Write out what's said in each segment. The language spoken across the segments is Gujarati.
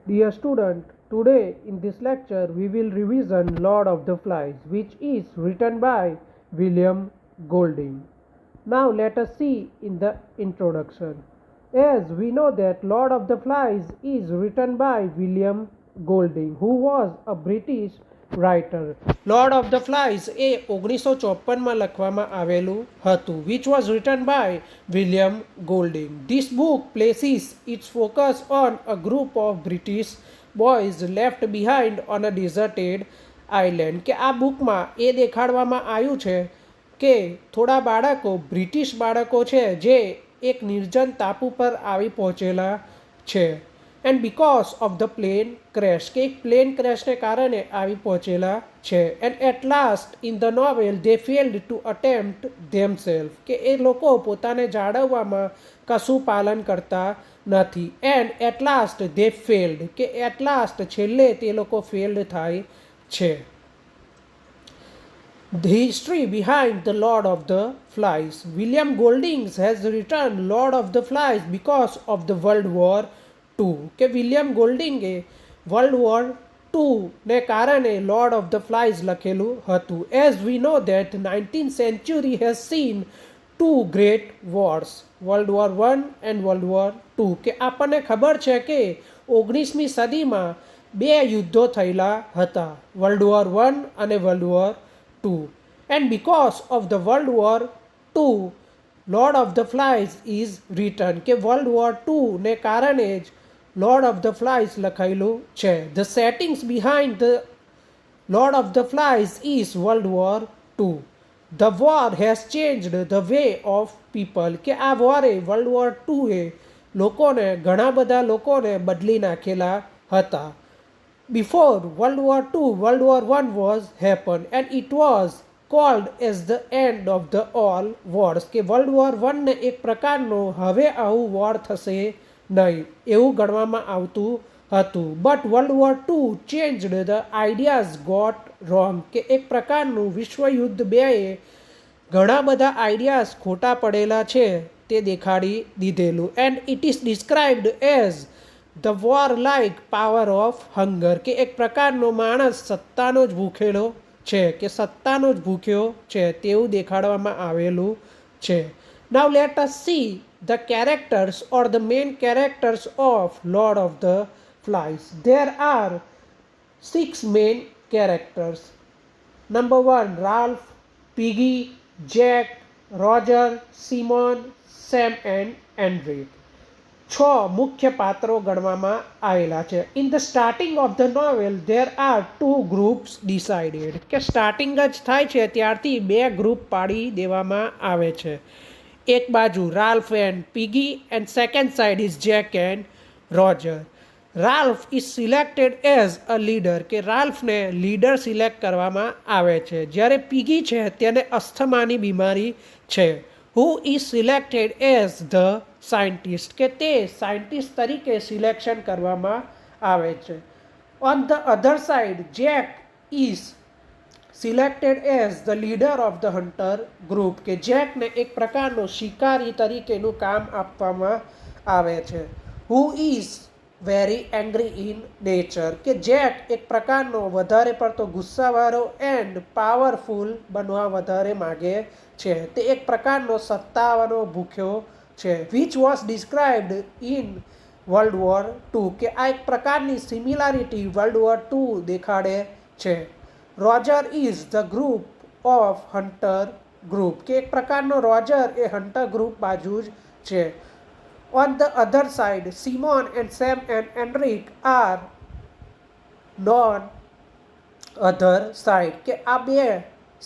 Dear student, today in this lecture we will revision Lord of the Flies, which is written by William Golding. Now let us see in the introduction. As we know that Lord of the Flies is written by William Golding, who was a British writer. Lord of the Flies એ 1954માં લખવામાં આવેલું હતું, which was written by William Golding. This book places its focus on a group of British boys left behind on a deserted island. કે આ બુકમાં એ દેખાડવામાં આવ્યું છે કે થોડા બાળકો બ્રિટિશ બાળકો છે જે એક નિર્જન તાપુ પર આવી પહોંચેલા છે. And because of the plane crash કે એક પ્લેન ક્રેશને કારણે આવી પહોંચેલા છે. And at last in the novel they failed to attempt themselves કે એ લોકો પોતાને જાળવવામાં કશું પાલન કરતા નથી. And at last they failed કે એટ લાસ્ટ છેલ્લે તે લોકો ફેલ્ડ થાય છે. The history behind the Lord of the Flies. William Golding has written Lord of the Flies because of the World War II. કે વિલિયમ ગોલ્ડિંગે વર્લ્ડ વોર ને કારણે લોર્ડ ઓફ ધ ફ્લાઇઝ લખેલું હતું. As we know that 19th century has seen two great wars, World War 1 and World War 2. કે આપણને ખબર છે કે 19મી સદીમાં બે યુદ્ધો થયેલા હતા, વર્લ્ડ વોર 1 અને world War 2. And because of the World War II, Lord of the Flies is written. કે વર્લ્ડ વોર 2 ને કારણે જ Lord of the Flies લખાયેલું છે. The settings behind the Lord of the Flies is World War II. The war has changed the way of people. કે આ વોરે વર્લ્ડ વોર 2 એ લોકોને ઘણા બધા લોકોને બદલી નાખેલા હતા. Before World War II, World War I was happened and it was called as the end of the all wars. કે વર્લ્ડ વોર 1 ને એક પ્રકારનો હવે આવું વોર થશે નહીં એવું ગણવામાં આવતું હતું. But World War 2 changed the ideas got wrong કે એક પ્રકારનું વિશ્વયુદ્ધ 2એ ઘણા બધા આઈડિયાઝ ખોટા પડેલા છે તે દેખાડી દીધેલું. And it is described as the war like power of hunger કે એક પ્રકારનો માણસ સત્તાનો જ ભૂખેલો છે કે સત્તાનો જ ભૂખ્યો છે તેવું દેખાડવામાં આવેલું છે. Now let us see the characters or the main characters of Lord of the Flies. There are 6 main characters. Number 1, Ralph, Piggy, Jack, Roger, Simon, Sam and Andre. 6 મુખ્ય પાત્રો ગણવામાં આવેલા છે. In the starting of the novel there are 2 groups decided. કે સ્ટાર્ટિંગ જ થાય છે ત્યારથી 2 ગ્રુપ પાડી દેવામાં આવે છે. એક બાજુ Ralph and piggy and second side is Jack and Roger. Ralph is selected as a leader કે રાલ્ફને લીડર સિલેક્ટ કરવામાં આવે છે, જ્યારે પીગી છે તેને અસ્થમાની બીમારી છે. Who is selected as the scientist કે તે સાયન્ટિસ્ટ તરીકે સિલેક્શન કરવામાં આવે છે. On the other side Jack is selected as the leader of the hunter group કે જેકને એક પ્રકારનો શિકારી તરીકેનું કામ આપવામાં આવે છે. Who is very angry in nature કે જેક એક પ્રકારનો વધારે પડતો ગુસ્સાવાળો એન્ડ પાવરફુલ બનવા વધારે માગે છે. તે એક પ્રકારનો સત્તાવાનો ભૂખ્યો છે. Which was described in world War 2 કે આ એક પ્રકારની સિમિલારિટી વર્લ્ડ વોર 2 દેખાડે છે. Roger is the group of hunter group કે એક પ્રકારનો રોજર એ હન્ટર ગ્રુપ બાજુ જ છે. On the other side Simon and Sam and and Eric are known other side કે આ બે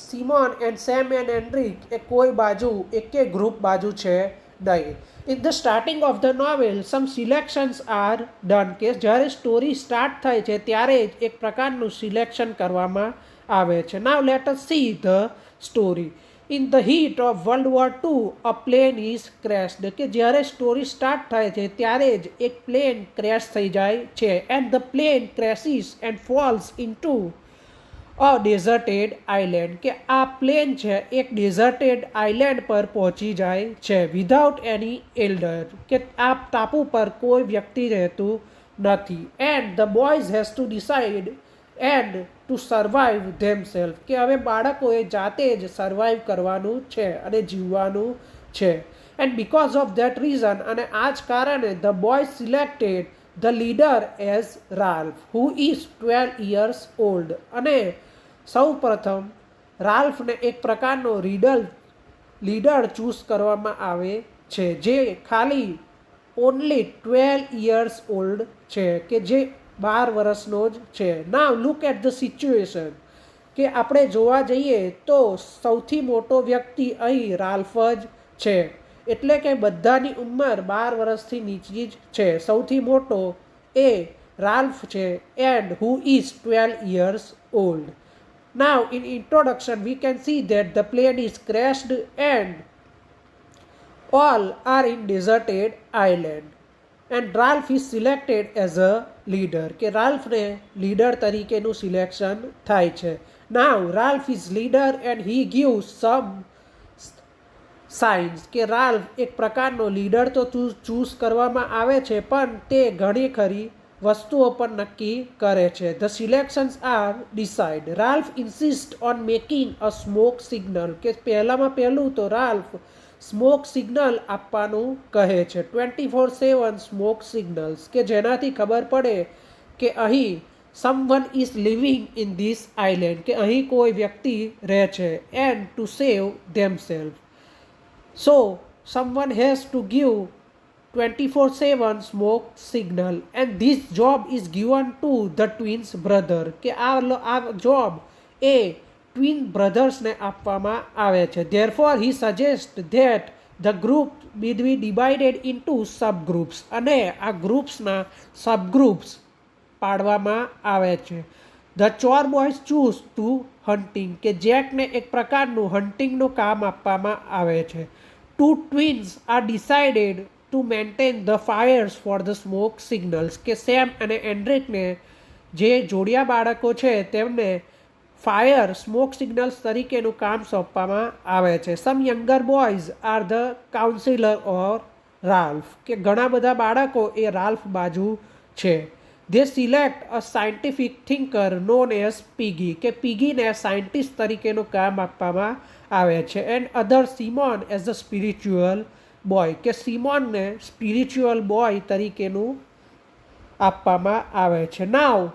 Simon and Sam and and Eric એ કોઈ બાજુ એકે ગ્રુપ બાજુ છે નહીં. In the starting of the novel some selections are done કે જ્યારે સ્ટોરી સ્ટાર્ટ થાય છે ત્યારે જ એક પ્રકારનું સિલેક્શન કરવામાં આવે છે. Now let us see the story. In the heat of World War 2 a plane is crashed કે જ્યારે સ્ટોરી સ્ટાર્ટ થાય છે ત્યારે જ એક પ્લેન ક્રેશ થઈ જાય છે. And the plane crashes and falls into a deserted island કે આ પ્લેન છે એક ડેઝર્ટેડ આઇલેન્ડ પર પહોંચી જાય છે વિધાઉટ એની એલ્ડર કે આ ટાપુ પર કોઈ વ્યક્તિ રહેતું નથી. And the boys has to decide and to survive themselves, કે હવે બાળકોએ જાતે જ સર્વાઈવ કરવાનું છે અને જીવવાનું છે. And because of that reason, અને આ જ કારણે the boys selected the leader as Ralph who is 12 years old. અને સૌ પ્રથમ રાલ્ફને એક પ્રકારનો લીડર ચૂઝ કરવામાં આવે છે જે ખાલી ઓનલી 12 years ઓલ્ડ છે, કે જે 12 વર્ષનો જ છે. નાવ લુક એટ ધ સિચ્યુએશન, કે આપણે જોવા જઈએ તો સૌથી મોટો વ્યક્તિ અહીં રાલ્ફ જ છે, એટલે કે બધાની ઉંમર 12 વર્ષથી નીચી જ છે. સૌથી મોટો એ રાલ્ફ છે, and who is 12 years old. Now in introduction we can see that the plane is crashed and all are in deserted island and Ralph is selected as a leader, કે રાલ્ફને લીડર તરીકેનું સિલેક્શન થાય છે. Now Ralph is leader and he gives some signs, કે રાલ્ફ એક પ્રકારનો લીડર તો ચૂઝ કરવામાં આવે છે પણ તે ઘણી ખરી વસ્તુઓ પણ નક્કી કરે છે. The selections are decide. Ralph insist on making a smoke signal, કે પહેલું તો રાલ્ફ સ્મોક સિગ્નલ આપવાનું કહે છે. 24/7 સ્મોક સિગ્નલ્સ, કે જેનાથી ખબર પડે કે અહીં someone is living in this island, કે અહીં કોઈ વ્યક્તિ રહે છે. And to save themselves, so someone has to give 24/7 smoke signal and this job is given to the twins brother, કે આ જોબ એ ટ્વિન બ્રધર્સને આપવામાં આવે છે. therefore he suggests that the group be divided into subgroups, અને આ ગ્રુપ્સના સબગ્રુપ્સ પાડવામાં આવે છે. ધ ચોર બોયઝ ચૂઝ ટુ હન્ટિંગ, કે જેકને એક પ્રકારનું હન્ટિંગનું કામ આપવામાં આવે છે. Two twins are decided to maintain the fires for the smoke signals, કે સેમ અને એન્ડ્રિકને જે જોડિયા બાળકો છે તેમને ફાયર સ્મોક સિગ્નલ્સ તરીકેનું કામ સોંપવામાં આવે છે. Some younger boys are the councillor or Ralph, કે ઘણા બધા બાળકો એ રાલ્ફ બાજુ છે. They select a scientific thinker known as Piggy, કે પીગીને સાયન્ટિસ્ટ તરીકેનું કામ આપવામાં આવે છે. And other Simon as the spiritual boy, કે સિમોનને સ્પિરિચ્યુઅલ બોય તરીકેનું આપવામાં આવે છે. Now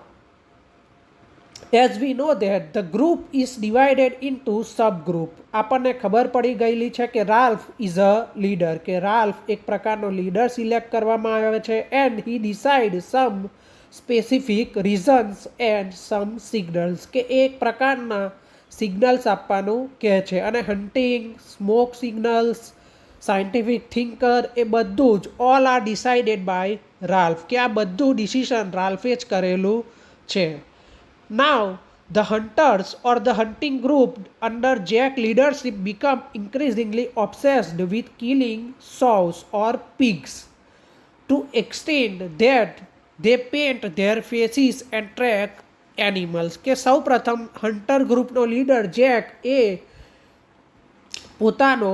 as we know that the group is divided into subgroup, આપણને ખબર પડી ગયેલી છે કે રાલ્ફ ઇઝ અ લીડર, કે રાલ્ફ એક પ્રકારનો લીડર સિલેક્ટ કરવામાં આવે છે. And he decide some specific reasons and some signals, કે એક પ્રકારના સિગ્નલ્સ આપવાનું કહે છે. અને hunting, smoke signals, scientific thinker, એ બધું જ all are decided by Ralph, કે આ બધું ડિસિઝન રાલ્ફે જ કરેલું છે. Now the hunters or the hunting group under Jack leadership become increasingly obsessed with killing sows or pigs to extend that they paint their faces and track animals, કે સૌ પ્રથમ હન્ટર ગ્રુપનો લીડર જેક એ પોતાનો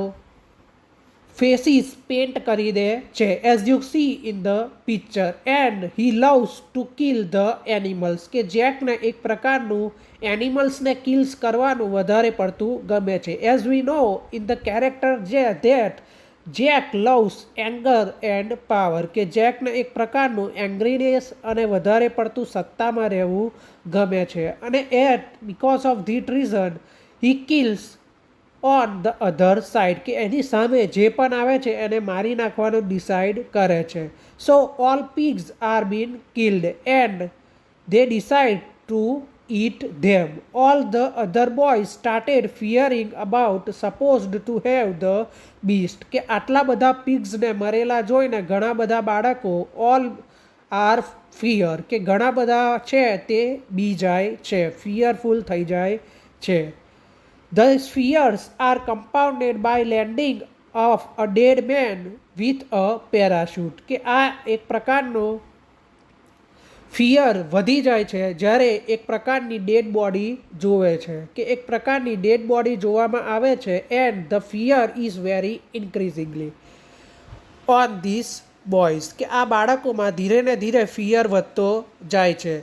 ફેસીસ પેન્ટ કરી દે છે, as you C in the picture. And he loves two kill the animals, કે જેકને એક પ્રકારનું એનિમલ્સને કિલ્સ કરવાનું વધારે પડતું ગમે છે. As we know in the character that Jack loves anger end power, કે જેકને એક પ્રકારનું એંગ્રીનેસ અને વધારે પડતું સત્તામાં રહેવું ગમે છે. અને at because of that reason he kills on the other side, કે એની સામે જે પણ આવે છે એને મારી નાખવાનું ડિસાઇડ કરે છે. So all pigs are been killed and they decide to eat them. All the other boys started fearing about supposed to have the beast, કે આટલા બધા પિગ્સને મરેલા જોઈને ઘણા બધા બાળકો ઓલ આર ફિયર, કે ઘણા બધા છે તે બી જાય છે, ફિયરફુલ થઈ જાય છે. These fears are compounded by landing of a dead man with a parachute, કે આ એક પ્રકારનો ફિયર વધી જાય છે જ્યારે એક પ્રકારની ડેડ બોડી જોવે છે, કે એક પ્રકારની ડેડ બોડી જોવામાં આવે છે. And the fear is very ઇન્ક્રીઝિંગલી on this boys કે આ બાળકોમાં ધીરે ને ધીરે ફિયર વધતો જાય છે.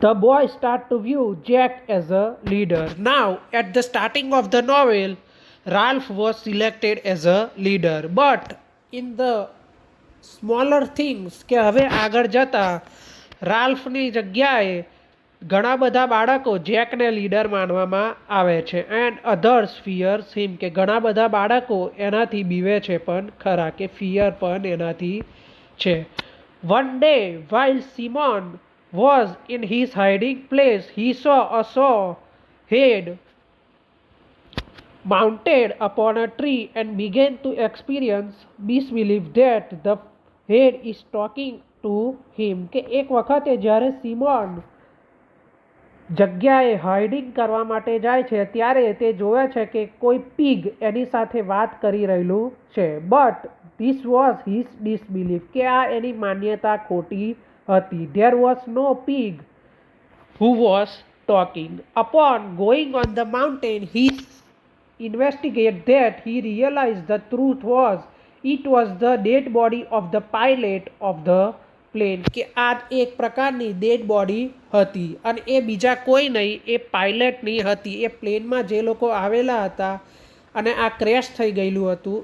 The boys start to view Jack as a leader. Now, at the starting of the novel, Ralph was selected as a leader. But in the smaller things કે હવે આગળ જતા રાલ્ફની જગ્યાએ ઘણા બધા બાળકો જેકને લીડર માનવામાં આવે છે. એન્ડ અધર્સ ફિયર્સ હિમ કે ઘણા બધા બાળકો એનાથી બીવે છે પણ ખરા કે ફિયર પણ એનાથી છે. One day, while Simon was in his hiding place, he saw a head mounted upon a tree and began to experience disbelief that the head is talking to him. કે એક વખતે જ્યારે સિમોન જગ્યાએ હાઇડિંગ કરવા માટે જાય છે ત્યારે તે જોવે છે કે કોઈ પીગ એની સાથે વાત કરી રહેલું છે. But this was his disbelief કે આ એની માન્યતા ખોટી હતી. There was no pig who was talking. Upon going on the mountain, he investigated that he realized the truth was it was the dead body of the pilot of the plane. કે આ એક પ્રકારની ડેડ બોડી હતી અને એ બીજા કોઈ નહીં, એ પાયલટની હતી. એ પ્લેનમાં જે લોકો આવેલા હતા અને આ ક્રેશ થઈ ગયેલું હતું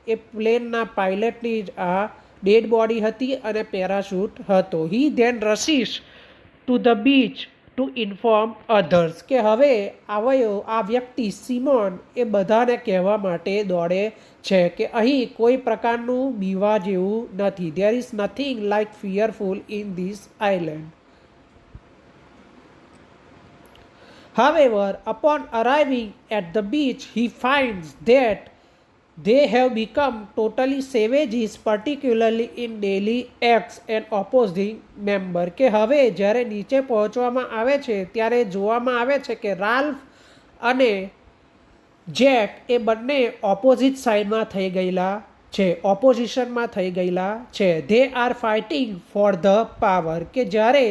એ પ્લેનના પાયલટની જ આ ડેડ બોડી હતી અને પેરાશૂટ હતો. He then rushes to the beach to inform others કે હવે આ વ્યક્તિ સિમોન એ બધાને કહેવા માટે દોડે છે કે અહીં કોઈ પ્રકારનું બીવા જેવું નથી. There is nothing like fearful in this island. However, upon arriving at the beach, he finds that they have become totally savages, particularly in daily acts and opposing member. કે હવે જ્યારે નીચે પહોંચવામાં આવે છે ત્યારે જોવામાં આવે છે કે રાલ્ફ અને જેક એ બંને ઓપોઝિટ સાઈડમાં થઈ ગયેલા છે, ઓપોઝિશનમાં થઈ ગયેલા છે. They are fighting for the power કે જ્યારે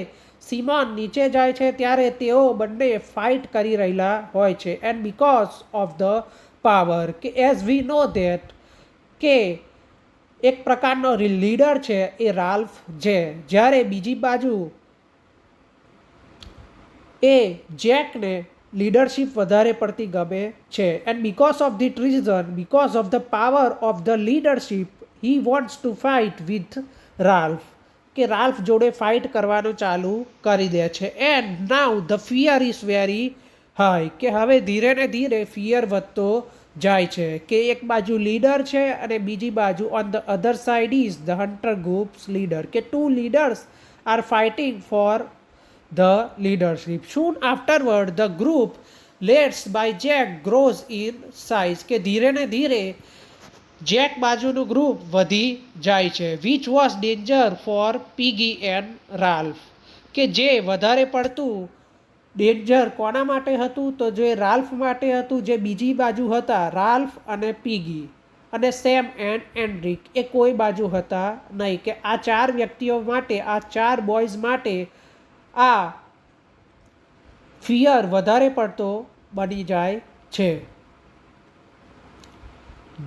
સિમોન નીચે જાય છે ત્યારે તેઓ બંને ફાઇટ કરી રહેલા હોય છે. And because of the power કે એઝ વી નો ધેટ કે એક પ્રકારનો લીડર છે એ રાલ્ફ છે, જ્યારે બીજી બાજુ એ જેકને લીડરશિપ વધારે પડતી ગમે છે. And because of the reason, because of the power of the leadership, he wants to fight with Ralph કે રાલ્ફ જોડે ફાઇટ કરવાનું ચાલુ કરી દે છે. And now the fear is very high કે હવે ધીરે ને ધીરે ફિયર વધતો જાય છે કે એક બાજુ લીડર છે અને બીજી બાજુ on the other side is the hunter groups leader કે two leaders are fighting for the leadership. Soon afterward, the group led by Jack grows in size કે ધીરે ને ધીરે જેક બાજુનું ગ્રુપ વધી જાય છે. Which was danger for Piggy and Ralph કે જે વધારે પડતું ડેન્જર કોના માટે હતું તો જે રાલ્ફ માટે હતું, જે બીજી બાજુ હતા રાલ્ફ અને પીગી અને સેમ એન્ડ એન્ડ્રિક એ કોઈ બાજુ હતા નહીં. કે આ ચાર વ્યક્તિઓ માટે, આ ચાર બોયઝ માટે આ ફિયર વધારે પડતો બની જાય છે.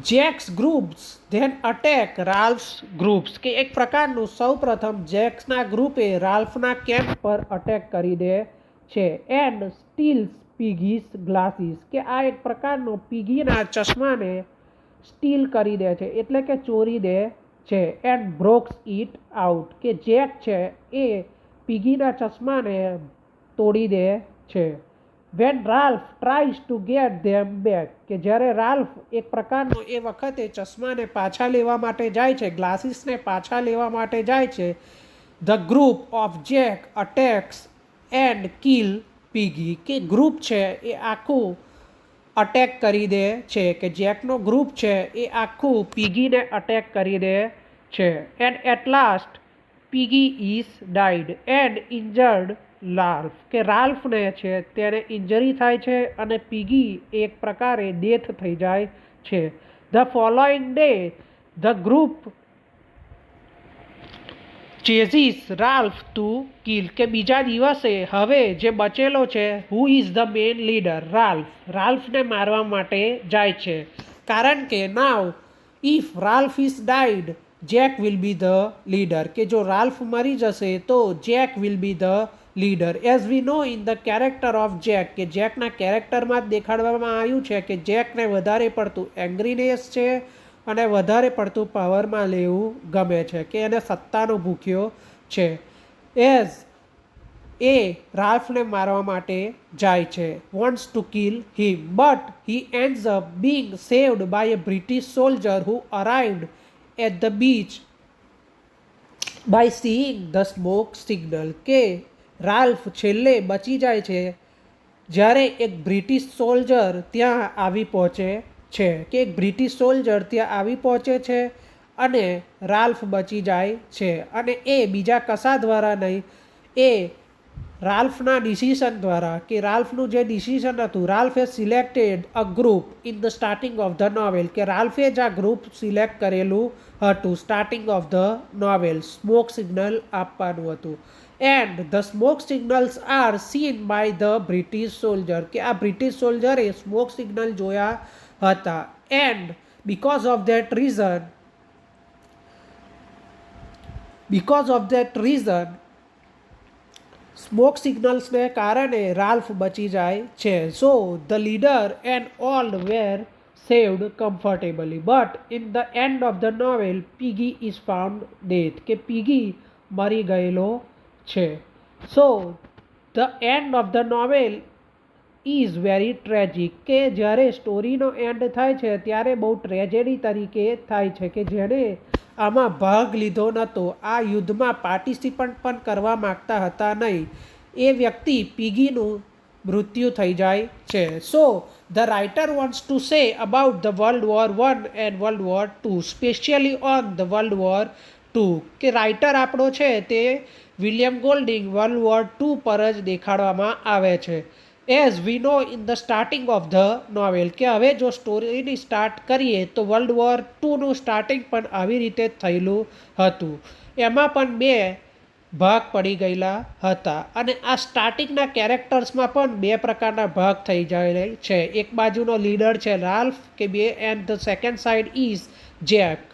Jack's groups then attack Ralph's groups કે એક પ્રકારનું સૌ પ્રથમ જેક્સના ગ્રુપે રાલ્ફના કેમ્પ પર અટેક કરી દે છે. એન્ડ સ્ટીલ્સ પીગીસ ગ્લાસીસ કે આ એક પ્રકારનો પીગીના ચશ્માને સ્ટીલ કરી દે છે એટલે કે ચોરી દે છે. એન્ડ બ્રોક્સ ઇટ આઉટ કે જેક છે એ પીગીના ચશ્માને તોડી દે છે. When Ralph tries to get them back કે જ્યારે રાલ્ફ એક પ્રકારનો એ વખતે ચશ્માને પાછા લેવા માટે જાય છે, ગ્લાસીસને પાછા લેવા માટે જાય છે, the group of Jack attacks and kill piggy કે ગ્રુપ છે એ આખું અટેક કરી દે છે કે જેકનો ગ્રુપ છે એ આખું પીગીને અટેક કરી દે છે. And at last Piggy is died and injured Ralph કે રાલ્ફને છે તેને ઇન્જરી થાય છે અને પીગી એક પ્રકારે ડેથ થઈ જાય છે. The following day the group chases Ralph to kill કે બીજા દિવસે હવે જે બચેલો છે who is the main leader રાલ્ફને મારવા માટે જાય છે. કારણ કે now if Ralph is died Jack will be the leader, કે જો રાલ્ફ મરી જશે તો Jack will be the leader. As we know in the character of Jack, કે જેકના કેરેક્ટરમાં જ દેખાડવામાં આવ્યું છે કે જેકને વધારે પડતું એંગ્રીનેસ છે અને વધારે પડતું પાવરમાં લેવું ગમે છે, કે એને સત્તાનો ભૂખ્યો છે. એઝ એ રાલ્ફને મારવા માટે જાય છે, wants to kill him, but he ends up being saved by a British soldier who arrived at the beach by seeing the smoke signal, કે રાલ્ફ છેલ્લે બચી જાય છે જ્યારે એક બ્રિટિશ સોલ્જર ત્યાં આવી પહોંચે છે, કે એક બ્રિટિશ સોલ્જર ત્યાં આવી પહોંચે છે અને રાલ્ફ બચી જાય છે. અને એ બીજા કશા દ્વારા નહીં, એ રાલ્ફના ડિસિઝન દ્વારા, કે રાલ્ફનું જે ડિસિઝન હતું, રાલ્ફે selected a group in the starting of the novel, કે રાલ્ફે જ આ ગ્રુપ સિલેક્ટ કરેલું હતું starting of the novel, smoke signal આપવાનું હતું. And the smoke signals are seen by the British soldier, કે આ બ્રિટિશ સોલ્જરે સ્મોક સિગ્નલ જોયા હતા. And because of that reason smoke સિગ્નલ્સને કારણે રાલ્ફ બચી જાય છે. So the leader and all were saved comfortably, but in the end of the novel Piggy is found dead, કે પીગી મરી ગયેલો છે. So the end of the novel is very tragic, કે જ્યારે સ્ટોરીનો એન્ડ થાય છે ત્યારે બહુ ટ્રેજેડી તરીકે થાય છે, કે જેણે આમાં ભાગ લીધો નહોતો, આ યુદ્ધમાં પાર્ટિસિપન્ટ પણ કરવા માગતા હતા નહીં, એ વ્યક્તિ પીગીનું મૃત્યુ થઈ જાય છે. So the writer wants to say about the World War I and World War II, specially on the World War II, કે રાઇટર આપણો છે તે William Golding World War II પર જ દેખાડવામાં આવે છે. As we know in the starting of the novel, કે હવે જો સ્ટોરીની સ્ટાર્ટ કરીએ તો World War II સ્ટાર્ટિંગ પણ આવી રીતે થયેલું હતું, એમાં પણ બે ભાગ પડી ગયેલા હતા. અને આ સ્ટાર્ટિંગના કેરેક્ટર્સમાં પણ બે પ્રકારના ભાગ થઈ જાય છે. એક બાજુનો લીડર છે રાલ્ફ, કે and the second side is Jack,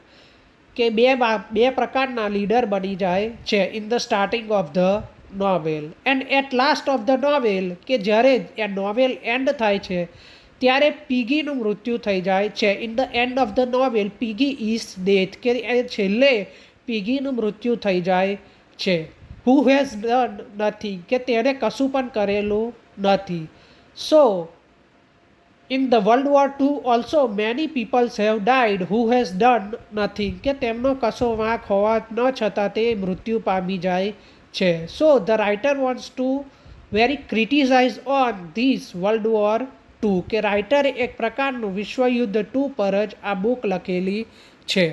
કે બે પ્રકારના લીડર બની જાય છે in the starting of the novel. And at last of the novel, કે જ્યારે એ નોવેલ એન્ડ થાય છે ત્યારે પીગીનું મૃત્યુ થઈ જાય છે. In the end of the novel Piggy is death, કે એ છેલ્લે પીગીનું મૃત્યુ થઈ જાય છે. હુ હેઝ ડન નથિંગ, કે તેણે કશું પણ કરેલું નથી. So in the World War II also many peoples have died who has done nothing, કે તેમનો કશો વાંક હોવા ન છતાં તે મૃત્યુ પામી જાય છે. So the writer wants to very criticise on this World War II, કે રાઇટરે એક પ્રકારનું વિશ્વયુદ્ધ 2 પર જ આ બુક લખેલી છે.